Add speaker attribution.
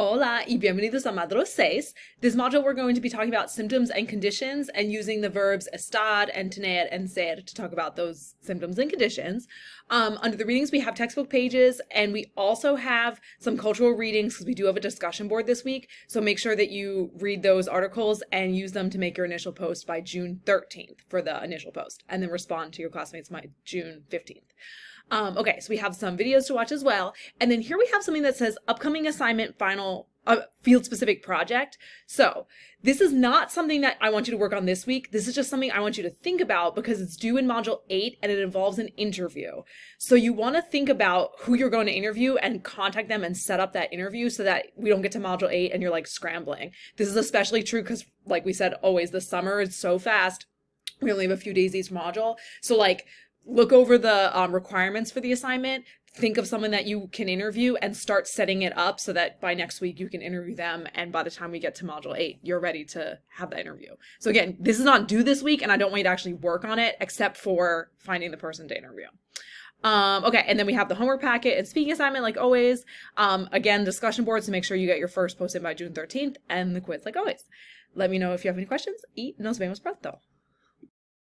Speaker 1: Hola y bienvenidos a Module 6. This module we're going to be talking about symptoms and conditions and using the verbs estar and tener and ser to talk about those symptoms and conditions. Under the readings, we have textbook pages and we also have some cultural readings because we do have a discussion board this week. So make sure that you read those articles and use them to make your initial post by June 13th for the initial post and then respond to your classmates by June 15th. Okay, so we have some videos to watch as well. And then here we have something that says upcoming assignment final field specific project. So this is not something that I want you to work on this week. This is just something I want you to think about because it's due in module 8 and it involves an interview. So you want to think about who you're going to interview and contact them and set up that interview so that we don't get to module 8 and you're like scrambling. This is especially true because like we said, always the summer is so fast. We only have a few days each module. So like, look over the requirements for the assignment, think of someone that you can interview and start setting it up so that by next week you can interview them. And by the time we get to module 8, you're ready to have that interview. So again, this is not due this week and I don't want you to actually work on it except for finding the person to interview. Okay, and then we have the homework packet and speaking assignment like always. Again, discussion boards to make sure you get your first post in by June 13th and the quiz like always. Let me know if you have any questions y nos vemos pronto.